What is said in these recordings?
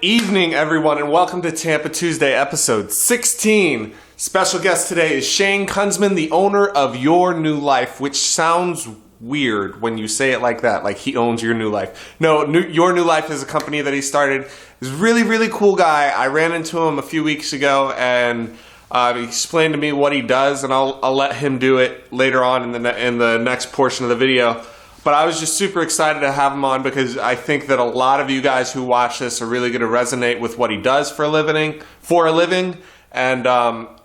evening, everyone, and welcome to Tampa Tuesday, episode 16. Special guest today is Shane Kunzeman, the owner of Your New Life, which sounds weird when you say it like that, like he owns your new life. No, Your New Life is a company that he started. He's a really, really cool guy. I ran into him a few weeks ago, and he explained to me what he does, and I'll let him do it later on in the next portion of the video. But I was just super excited to have him on because I think that a lot of you guys who watch this are really going to resonate with what he does for a living. And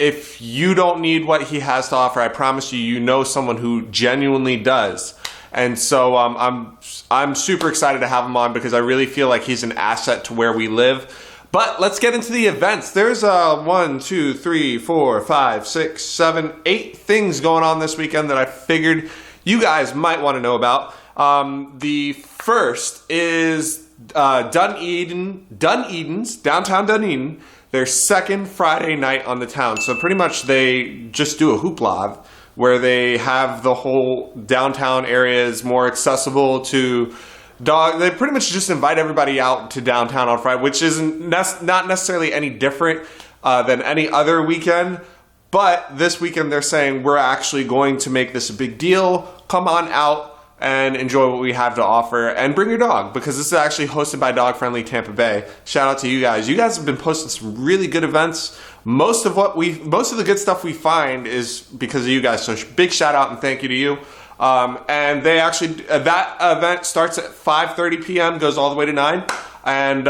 if you don't need what he has to offer, I promise you, you know someone who genuinely does. And so I'm super excited to have him on because I really feel like he's an asset to where we live. But let's get into the events. There's 1, 2, 3, 4, 5, 6, 7, 8 things going on this weekend that I figured you guys might want to know about. The first is Dunedin's, downtown Dunedin, their second Friday night on the town. So pretty much they just do a hoopla where they have the whole downtown areas more accessible to dog. They pretty much just invite everybody out to downtown on Friday, which isn't not necessarily any different than any other weekend. But this weekend they're saying we're actually going to make this a big deal. Come on out and enjoy what we have to offer, and bring your dog, because this is actually hosted by Dog Friendly Tampa Bay. Shout out to you guys. You guys have been posting some really good events. Most of the good stuff we find is because of you guys. So big shout out and thank you to you. And they actually that event starts at 5:30 p.m. goes all the way to 9. And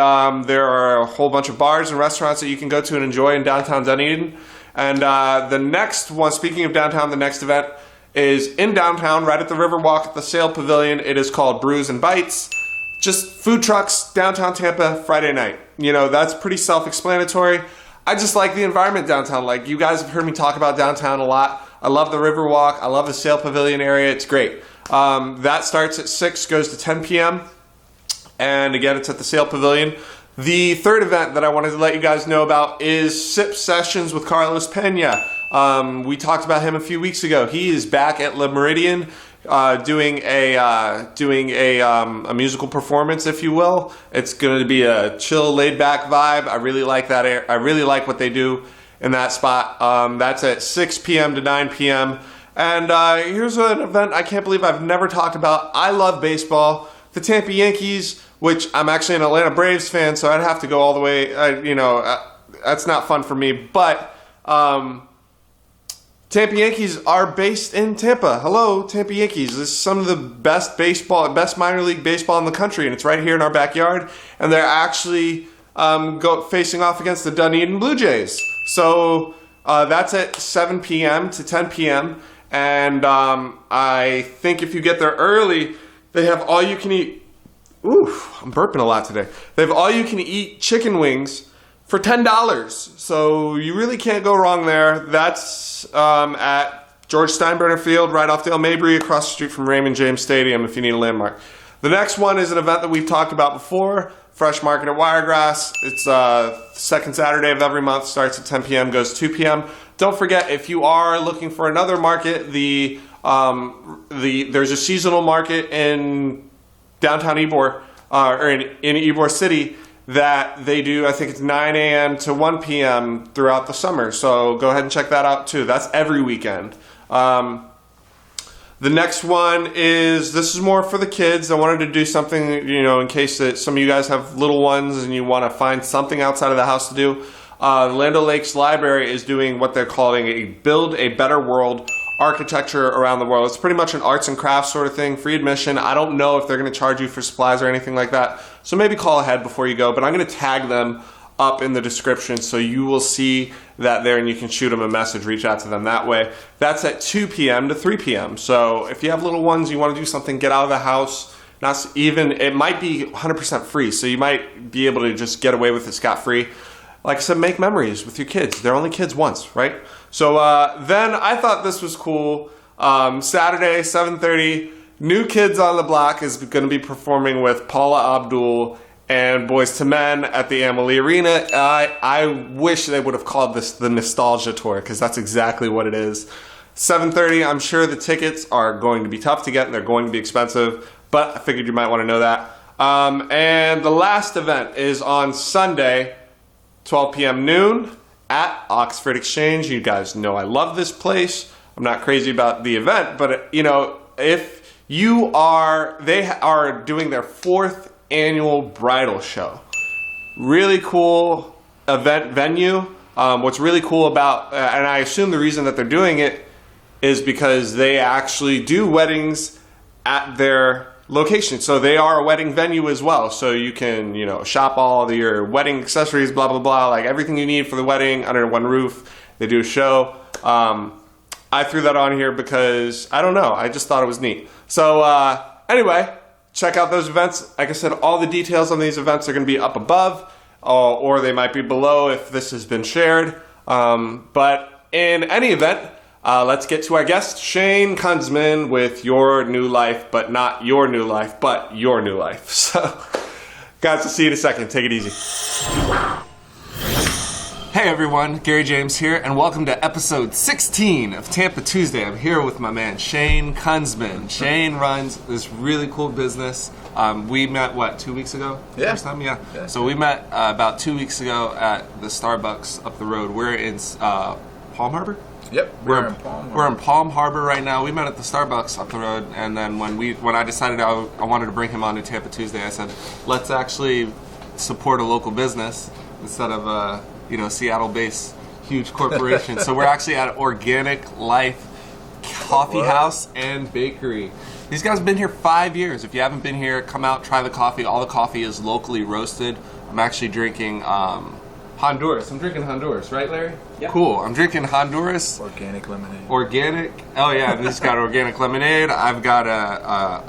there are a whole bunch of bars and restaurants that you can go to and enjoy in downtown Dunedin. And the next one, speaking of downtown, the next event is in downtown, right at the Riverwalk at the Sail Pavilion. It is called Brews Bites. Just food trucks, downtown Tampa, Friday night. You know, that's pretty self-explanatory. I just like the environment downtown. Like, you guys have heard me talk about downtown a lot. I love the Riverwalk. I love the Sail Pavilion area. It's great. That starts at 6, goes to 10 p.m. And again, it's at the Sail Pavilion. The third event that I wanted to let you guys know about is Sip Sessions with Carlos Pena. We talked about him a few weeks ago. He is back at Méridien doing a musical performance, if you will. It's going to be a chill, laid-back vibe. I really like that. I really like what they do in that spot. That's at 6 p.m. to 9 p.m. And here's an event I can't believe I've never talked about. I love baseball. The Tampa Yankees, which I'm actually an Atlanta Braves fan, so I'd have to go all the way. That's not fun for me. But Tampa Yankees are based in Tampa. Hello, Tampa Yankees. This is some of the best minor league baseball in the country, and it's right here in our backyard. And they're actually facing off against the Dunedin Blue Jays. So that's at 7 p.m. to 10 p.m. And I think if you get there early, they have all you can eat. Ooh, I'm burping a lot today. They have all you can eat chicken wings for $10. So you really can't go wrong there. That's at George Steinbrenner Field, right off Dale Mabry, across the street from Raymond James Stadium if you need a landmark. The next one is an event that we've talked about before, Fresh Market at Wiregrass. It's second Saturday of every month, starts at 10 p.m., goes 2 p.m. Don't forget, if you are looking for another market, there's a seasonal market in downtown Ybor, or in Ybor City, that they do. I think it's 9 a.m. to 1 p.m. throughout the summer. So go ahead and check that out too. That's every weekend. The next one is, this is more for the kids. I wanted to do something, in case that some of you guys have little ones and you want to find something outside of the house to do. Land O'Lakes Library is doing what they're calling a Build a Better World architecture around the world. It's pretty much an arts and crafts sort of thing, free admission. I don't know if they're going to charge you for supplies or anything like that, so maybe call ahead before you go, but I'm going to tag them up in the description so you will see that there and you can shoot them a message, reach out to them that way. That's at 2 p.m. to 3 p.m. So if you have little ones, you want to do something, get out of the house, it might be 100% free, so you might be able to just get away with it scot-free. Like I said, make memories with your kids. They're only kids once, right? So then I thought this was cool. Saturday, 7:30, New Kids on the Block is going to be performing with Paula Abdul and Boys to Men at the Amalie Arena. I wish they would have called this the Nostalgia Tour, because that's exactly what it is. 7:30, I'm sure the tickets are going to be tough to get and they're going to be expensive, but I figured you might want to know that. And the last event is on Sunday, 12 p.m. noon at Oxford Exchange. You guys know I love this place. I'm not crazy about the event, but if you are, they are doing their 4th annual bridal show. Really cool event venue. What's really cool about, and I assume the reason that they're doing it is because they actually do weddings at their location. So they are a wedding venue as well. So you can, shop all of your wedding accessories, blah, blah, blah, like everything you need for the wedding under one roof. They do a show. I threw that on here because, I don't know, I just thought it was neat. So anyway, check out those events. Like I said, all the details on these events are going to be up above. Or they might be below if this has been shared. But in any event, let's get to our guest, Shane Kunzeman, with Your New Life, but not your new life, but your new life. So, guys, I'll see you in a second. Take it easy. Hey everyone, Gary James here, and welcome to episode 16 of Tampa Tuesday. I'm here with my man, Shane Kunzeman. Shane runs this really cool business. We met, 2 weeks ago? Yeah. First time? Yeah. So we met about 2 weeks ago at the Starbucks up the road. We're in Palm Harbor? Yep, we're in Palm Harbor. We're in Palm Harbor right now. We met at the Starbucks up the road, and then when I decided I wanted to bring him on to Tampa Tuesday, I said, let's actually support a local business instead of Seattle-based huge corporation. So we're actually at Organic Life Coffeehouse and Bakery. These guys have been here 5 years. If you haven't been here, come out, try the coffee. All the coffee is locally roasted. I'm actually drinking Honduras. I'm drinking Honduras, right, Larry? Yeah. Cool. I'm drinking Honduras. Organic lemonade. Organic. Oh yeah, this has got organic lemonade. I've got a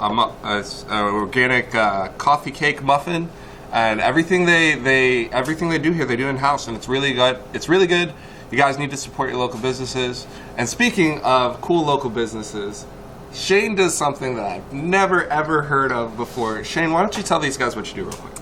organic coffee cake muffin, and everything they do here, they do in house, and it's really good. It's really good. You guys need to support your local businesses. And speaking of cool local businesses, Shane does something that I've never ever heard of before. Shane, why don't you tell these guys what you do real quick?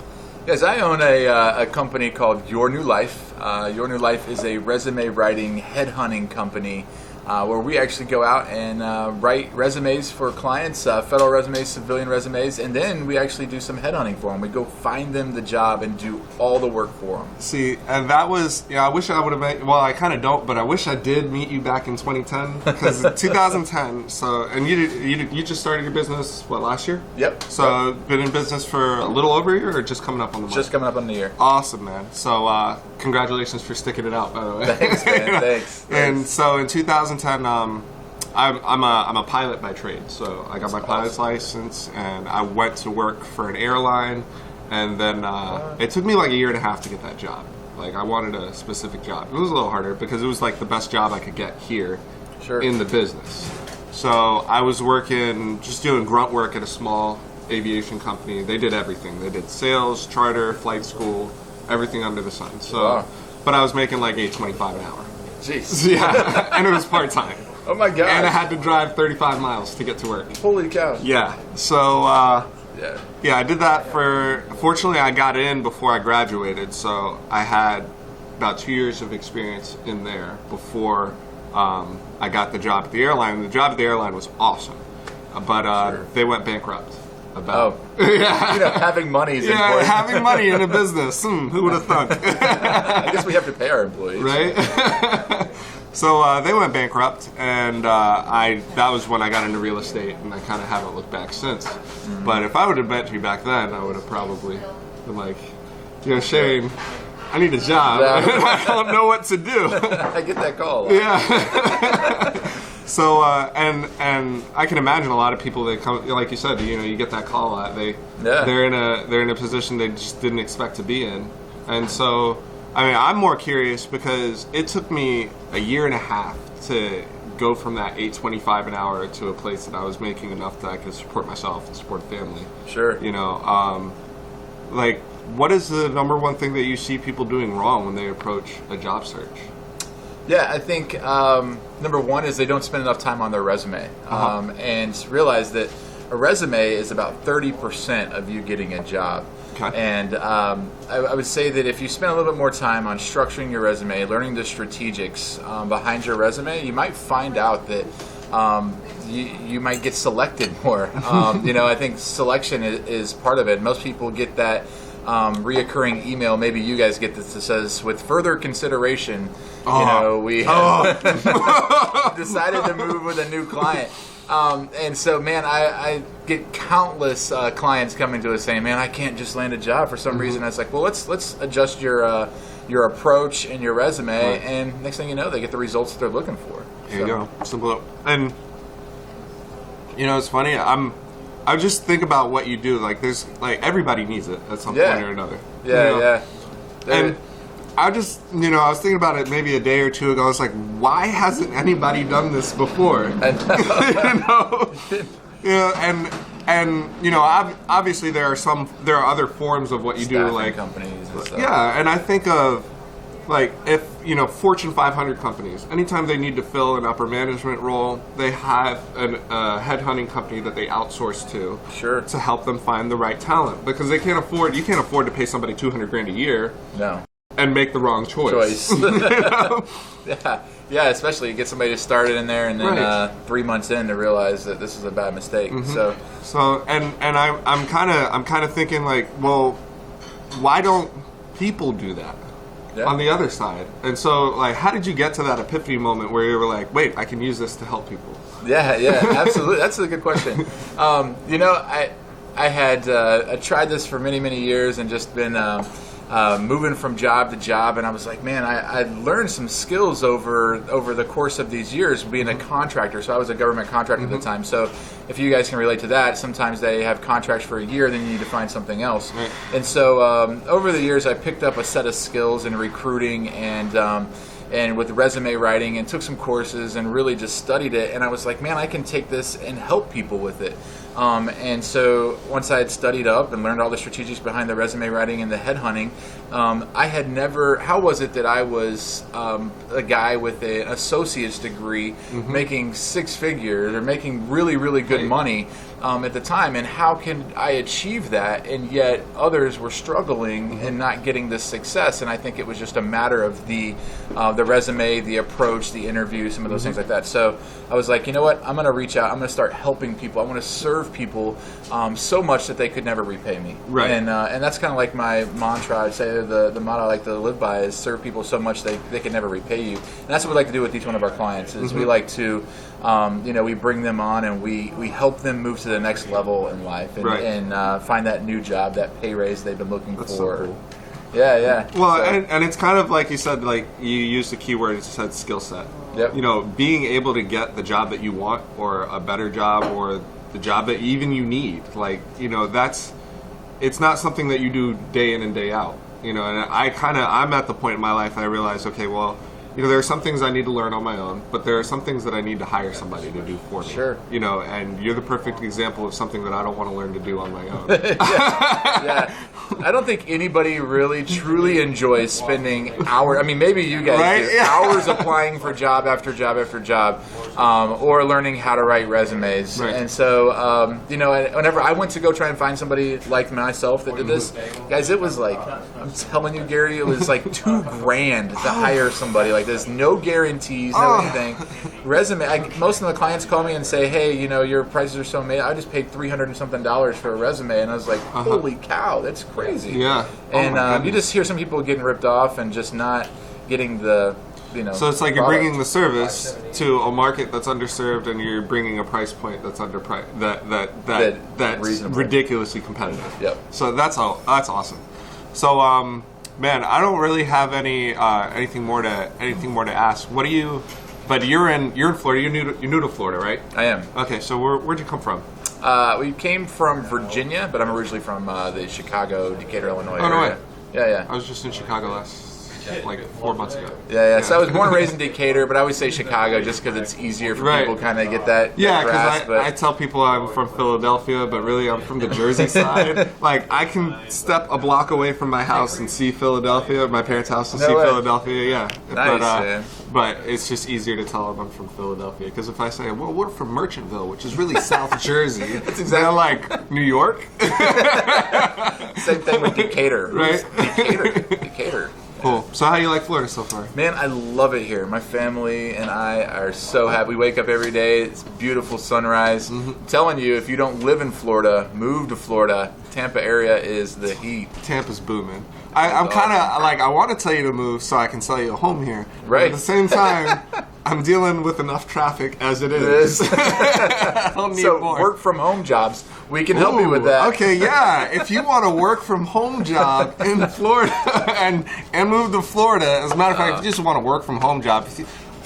Yes, I own a company called Your New Life. Your New Life is a resume writing, headhunting company where we actually go out and write resumes for clients, federal resumes, civilian resumes, and then we actually do some headhunting for them. We go find them the job and do all the work for them. See, and that was, I wish I would have met, well, I kind of don't, but I wish I did meet you back in 2010, because 2010, so, and you just started your business, last year? Yep. So, been in business for a little over a year, or just coming up on the month? Just coming up on the year. Awesome, man. So, congratulations for sticking it out, by the way. Thanks, man. Thanks. And so, in 2010, I'm a pilot by trade, so I got my pilot's license, and I went to work for an airline, and then it took me like a year and a half to get that job. Like, I wanted a specific job. It was a little harder because it was like the best job I could get here in the business. So I was working, just doing grunt work at a small aviation company. They did everything. They did sales, charter, flight school, everything under the sun. So, but I was making like $8.25 an hour. Jeez. Yeah, and it was part-time. Oh my God. And I had to drive 35 miles to get to work. Holy cow. Yeah, so yeah, I did that fortunately I got in before I graduated, so I had about 2 years of experience in there before I got the job at the airline. The job at the airline was awesome, but they went bankrupt. Having money is important. Having money in a business. Who would have thunk? I guess we have to pay our employees. Right? So they went bankrupt, and that was when I got into real estate, and I kind of haven't looked back since. Mm-hmm. But if I would have met you back then, I would have probably been like, Shane, I need a job. I don't know what to do. I get that call. Yeah. So and I can imagine a lot of people that come, like you said, you get that call out. They're in a position they just didn't expect to be in, and so I'm more curious because it took me a year and a half to go from that $8.25 an hour to a place that I was making enough that I could support myself and support family. Sure. Like, what is the number one thing that you see people doing wrong when they approach a job search? Yeah, I think number one is they don't spend enough time on their resume, and realize that a resume is about 30% of you getting a job. Okay. And I would say that if you spend a little bit more time on structuring your resume, learning the strategics behind your resume, you might find out that you might get selected more. I think selection is part of it. Most people get that reoccurring email. Maybe you guys get this that says, with further consideration, we decided to move with a new client. And so, man, I get countless clients coming to us saying, man, I can't just land a job for some reason. I was like, well, let's adjust your approach and your resume, right. And next thing you know, they get the results that they're looking for. There you go. Simple. And it's funny. I just think about what you do. Like, there's everybody needs it at some point or another. Yeah. And I just, I was thinking about it maybe a day or two ago. I was like, why hasn't anybody done this before? Obviously there are other forms of what you do, like companies and stuff. Yeah, and I think of if Fortune 500 companies, anytime they need to fill an upper management role, they have a headhunting company that they outsource to, to help them find the right talent, because you can't afford to pay somebody $200,000 a year. No. And make the wrong choice. Yeah, especially you get somebody started in there, and then 3 months in to realize that this is a bad mistake. So I'm kind of thinking well, why don't people do that on the other side? And so how did you get to that epiphany moment where you were like, wait, I can use this to help people? Yeah, absolutely. That's a good question. I had tried this for many years and just been moving from job to job, and I was like, man, I learned some skills over the course of these years being a contractor. So I was a government contractor at the time. So if you guys can relate to that, sometimes they have contracts for a year, then you need to find something else. Right. And so over the years, I picked up a set of skills in recruiting and with resume writing, and took some courses and really just studied it. And I was like, man, I can take this and help people with it. And so once I had studied up and learned all the strategies behind the resume writing and the headhunting, I had never, how was it that I was a guy with an associate's degree making six figures or making really good money at the time, and how can I achieve that, and yet others were struggling and not getting this success? And I think it was just a matter of the resume, the approach, the interview, some of those things like that. So I was like, you know what, I'm going to reach out, I'm going to start helping people, I want to serve people so much that they could never repay me. Right. And that's kind of like my mantra. I'd say the motto I like to live by is serve people so much they can never repay you. And that's what we like to do with each one of our clients, is we like to we bring them on and we help them move to the next level in life and find that new job, that pay raise they've been looking for. So cool. Yeah. Well, so, and it's kind of like you said, like you used the keyword, it said skill set. Yep. Being able to get the job that you want, or a better job, or the job that even you need, it's not something that you do day in and day out. And I'm at the point in my life that I realize, okay, well, there are some things I need to learn on my own, but there are some things that I need to hire somebody to do for me. Sure. And you're the perfect example of something that I don't want to learn to do on my own. Yeah. I don't think anybody really truly enjoys spending hours. I mean, maybe you guys do. Hours applying for job after job after job, or learning how to write resumes. Right. And so, whenever I went to go try and find somebody like myself that did this, guys, it was like, I'm telling you, Gary, it was like $2,000 to hire somebody like this. No guarantees, no anything. Resume. Most of the clients call me and say, hey, your prices are so amazing. I just paid $300 and something for a resume, and I was like, holy cow, that's crazy. Yeah. And you just hear some people getting ripped off and just not getting the, So it's like you're bringing the service to a market that's underserved, and you're bringing a price point that's underpriced, that's ridiculously competitive. Yep. So that's awesome. So man, I don't really have anything more to ask. What do you? But you're in Florida. You're new to Florida, right? I am. Okay, so where'd you come from? We came from Virginia, but I'm originally from the Chicago, Decatur, Illinois area. No way. Yeah. I was just in Chicago last 4 months ago. Yeah. So I was born and raised in Decatur, but I always say Chicago just because it's easier for people to kind of get that. Yeah, because I tell people I'm from Philadelphia, but really I'm from the Jersey side. I can step a block away from my house and see Philadelphia, my parents' house, and see Philadelia. Yeah. Nice, but it's just easier to tell them I'm from Philadelphia, because if I say, well, we're from Merchantville, which is really South Jersey, that's exactly like New York. Same thing with Decatur. Right? Decatur. Cool. So how you like Florida so far? Man, I love it here. My family and I are so happy. We wake up every day. It's beautiful sunrise. I'm telling you, if you don't live in Florida, move to Florida. Tampa area is the heat. Tampa's booming. I'm kind of like, I want to tell you to move so I can sell you a home here. Right. But at the same time, I'm dealing with enough traffic as it is. I don't need more. Work from home jobs. We can help you with that. Okay, yeah. If you want a work from home job in Florida and move to Florida, as a matter of fact, if you just want a work from home job,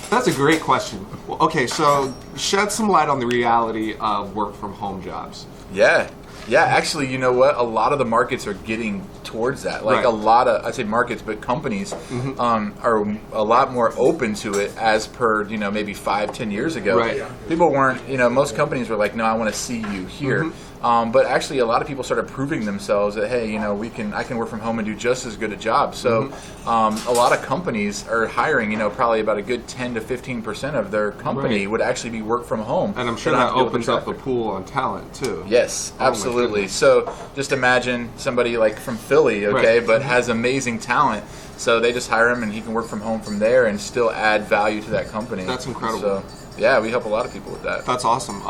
that's a great question. Well, okay, so shed some light on the reality of work from home jobs. Yeah. Yeah, actually, you know what? A lot of the markets are getting towards that. Like Right. a lot of, I say markets, but companies are a lot more open to it as per, maybe 5-10 years ago. Right. People weren't, most companies were like, no, I want to see you here. But actually, a lot of people started proving themselves that, hey, I can work from home and do just as good a job. So a lot of companies are hiring, probably about a good 10 to 15% of their company would actually be work from home. And I'm sure that opens up the pool on talent, too. Yes, absolutely. So just imagine somebody like from Philly, okay, but has amazing talent. So they just hire him and he can work from home from there and still add value to that company. That's incredible. So, yeah, we help a lot of people with that. That's awesome.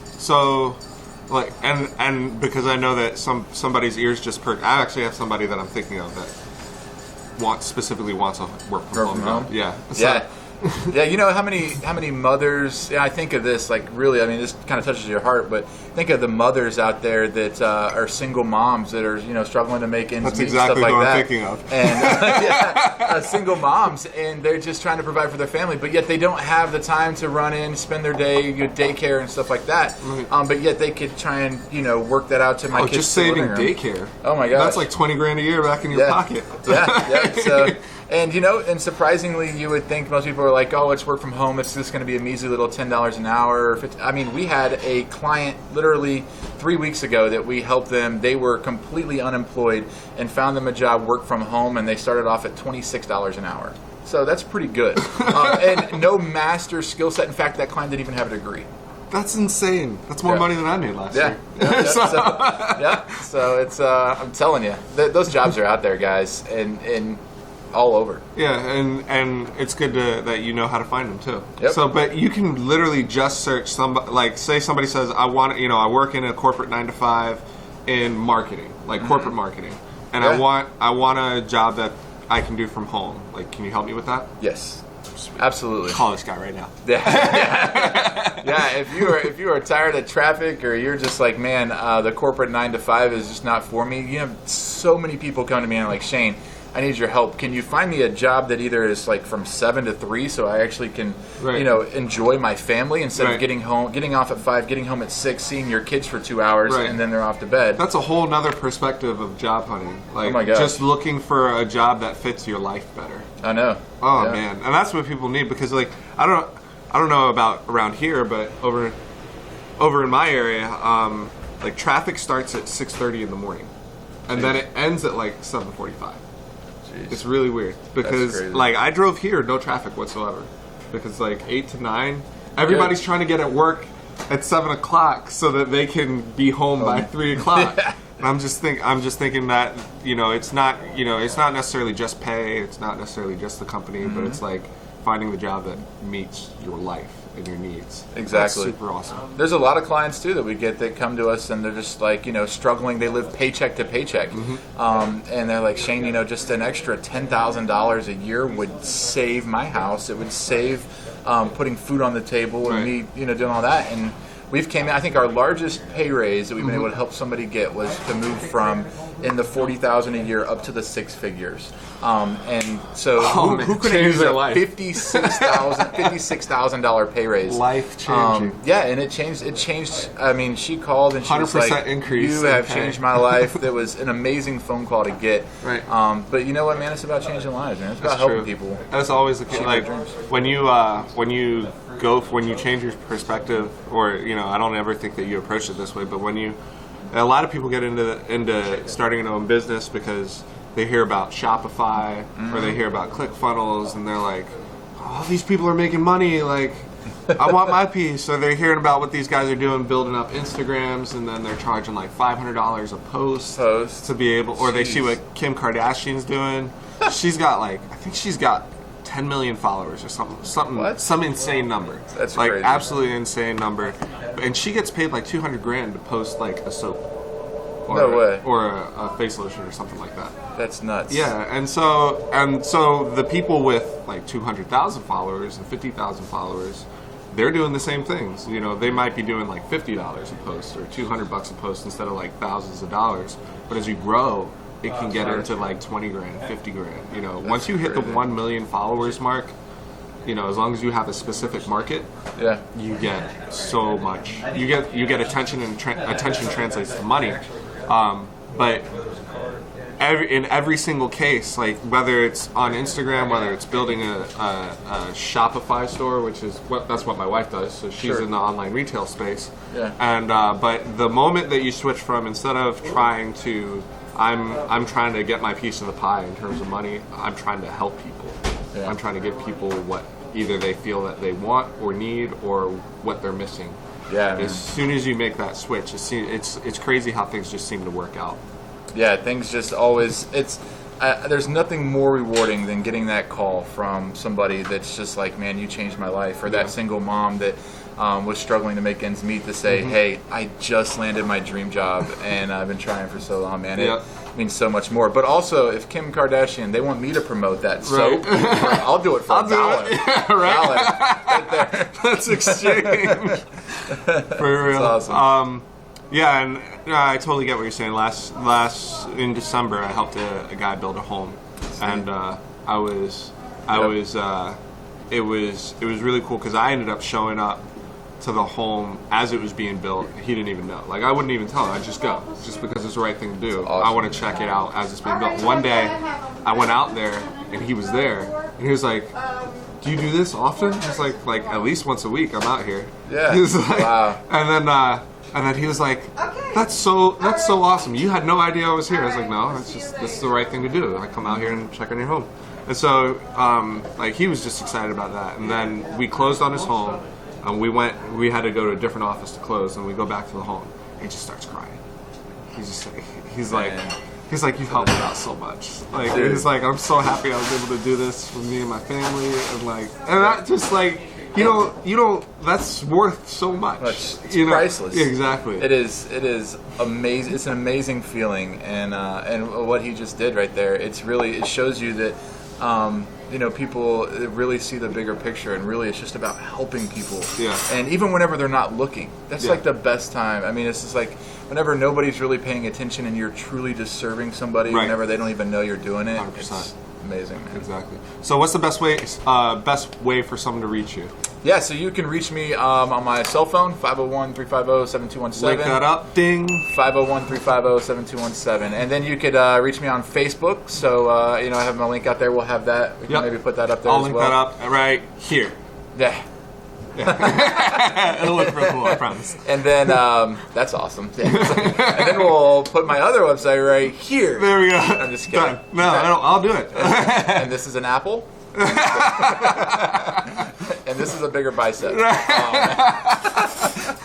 So, like, and because I know that somebody's ears just perked. I actually have somebody that I'm thinking of that specifically wants a work from home. Yeah. So, yeah. Yeah, how many mothers? Yeah, I think of this like really. I mean, this kind of touches your heart, but think of the mothers out there that are single moms that are struggling to make ends meet. That's exactly stuff like what that. I'm thinking of. And single moms, and they're just trying to provide for their family, but yet they don't have the time to run in, spend their day, daycare and stuff like that. But yet they could try and work that out to my kids. Just saving living room. daycare. Oh my gosh, that's like $20,000 a year back in your pocket. Yeah. So. And surprisingly, you would think most people are like, oh, it's work from home. It's just going to be a measly little $10 an hour. I mean, we had a client literally 3 weeks ago that we helped them. They were completely unemployed and found them a job work from home, and they started off at $26 an hour. So that's pretty good. And no master skill set. In fact, that client didn't even have a degree. That's insane. That's more money than I made last year. So it's I'm telling you, those jobs are out there, guys, and all over. Yeah, and it's good that you know how to find them too. Yep. So, but you can literally just search somebody. Like, say somebody says, I work in a corporate 9-to-5 in marketing, like corporate marketing, and I want a job that I can do from home. Like, can you help me with that? Yes. Absolutely. Call this guy right now. Yeah. If you are tired of traffic, or you're just like, man, the corporate 9-to-5 is just not for me. So many people come to me and are like, Shane, I need your help. Can you find me a job that either is like from 7 to 3, so I actually can, enjoy my family instead of getting off at 5, getting home at 6, seeing your kids for 2 hours, and then they're off to bed. That's a whole nother perspective of job hunting. Like, oh my gosh. Just looking for a job that fits your life better. I know. Oh man, and that's what people need, because like I don't know about around here, but over in my area, like traffic starts at 6:30 in the morning, and then it ends at like 7:45. It's really weird because like I drove here, no traffic whatsoever, because like 8 to 9, everybody's trying to get at work at 7 o'clock so that they can be home by 3 o'clock. And I'm just thinking that it's not necessarily just pay, it's not necessarily just the company, but it's like finding the job that meets your life and your needs. Exactly. That's super awesome. There's a lot of clients too that we get that come to us and they're just like, struggling. They live paycheck to paycheck. And they're like, Shane, just an extra $10,000 a year would save my house. It would save putting food on the table and me, doing all that. And I think our largest pay raise that we've been able to help somebody get was to move from in the $40,000 a year up to the 6 figures. And so who could have used a $56,000 pay raise? Life changing. And it changed. I mean, she called and she was like, increase you have changed my life. That was an amazing phone call to get. Right. But you know what, man? It's about changing lives, man. It's about helping people. That's always the case. Like when you change your perspective, or I don't ever think that you approach it this way, but a lot of people get into starting an own business because they hear about Shopify or they hear about ClickFunnels and they're like, oh, these people are making money, like I want my piece. So they're hearing about what these guys are doing, building up Instagrams, and then they're charging like $500 a post to be able, or they see what Kim Kardashian's doing. She's got like, I think she's got 10 million followers or some insane number. That's like crazy. Absolutely insane number. And she gets paid like $200,000 to post like a soap. No way. Or a face lotion or something like that. That's nuts. Yeah, and so the people with like 200,000 followers and 50,000 followers, they're doing the same things. You know, they might be doing like $50 a post or $200 a post instead of like thousands of dollars. But as you grow, it can get into like 20 grand, 50 grand. You know, once you hit the 1 million followers mark, you know, as long as you have a specific market, you get so much. You get attention, and attention translates to money. But in every single case, like whether it's on Instagram, whether it's building a Shopify store, which is that's what my wife does. So she's in the online retail space. Yeah. And but the moment that you switch from, instead of trying to, I'm trying to get my piece of the pie in terms of money, I'm trying to help people. Yeah. I'm trying to give people what either they feel that they want or need or what they're missing. Yeah. As soon as you make that switch, it's crazy how things just seem to work out. Yeah, things just always, there's nothing more rewarding than getting that call from somebody that's just like, man, you changed my life, or that single mom that was struggling to make ends meet to say, hey, I just landed my dream job and I've been trying for so long, man. It means so much more. But also, if Kim Kardashian, they want me to promote that soap, I'll do it for $1. Yeah, right. Right there. Let's exchange. For real. That's awesome. Yeah, and I totally get what you're saying. Last in December, I helped a guy build a home, and it was really cool because I ended up showing up to the home as it was being built. He didn't even know. Like, I wouldn't even tell him. I'd just go, just because it's the right thing to do. Awesome. I want to check it out as it's being built. One day, I went out there, and he was there, and he was like, do you do this often? I was like at least once a week I'm out here. Yeah. He was like, wow. And then he was like, that's so awesome. You had no idea I was here. I was like, no, this is the right thing to do. I come out here and check on your home. And so, like, he was just excited about that. And then we closed on his home, and we had to go to a different office to close, and we go back to the home. And he just starts crying. He's like, you've helped me out so much. Like, he's like, I'm so happy I was able to do this for me and my family, and that just like, you know, that's worth so much. It's priceless. Exactly. It is amazing. It's an amazing feeling, and what he just did right there. It shows you that. People really see the bigger picture, and really it's just about helping people. Yeah. And even whenever they're not looking, that's like the best time. I mean, it's just like whenever nobody's really paying attention and you're truly just serving somebody, whenever they don't even know you're doing it. 100%. It's amazing, man. Exactly. So what's the best way for someone to reach you? Yeah, so you can reach me on my cell phone, 501-350-7217. Link that up. Ding. 501-350-7217. And then you could reach me on Facebook. So, I have my link out there. We'll have that. We can maybe put that up there I'll as link well. that up right here. Yeah. It'll look real cool, I promise. And then, that's awesome. And then we'll put my other website right here. There we go. I'm just kidding. Done. No, I'll do it. And this is an apple. And this is a bigger bicep.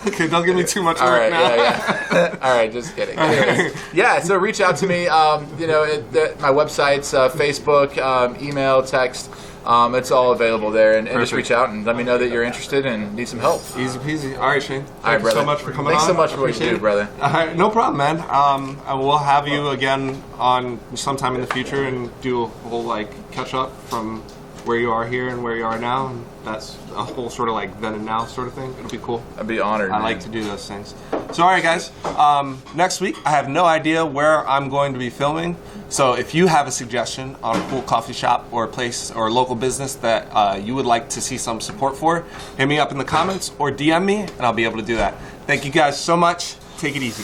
Okay, don't give me too much work right, now. Yeah. All right, just kidding. Anyways, so reach out to me. My website's Facebook, email, text. It's all available there, and just reach out and let me know that you're interested and need some help. Easy peasy. All right, Shane. Thank you so much for coming Thanks on. so much for what you do, brother. No problem, man. I will have you again on sometime in the future and do a whole catch up from where you are here and where you are now, and that's a whole sort of like then and now sort of thing. It'll be cool. I'd be honored. I like to do those things. So, all right, guys. Next week, I have no idea where I'm going to be filming. So, if you have a suggestion on a cool coffee shop or a place or a local business that you would like to see some support for, hit me up in the comments or DM me, and I'll be able to do that. Thank you guys so much. Take it easy.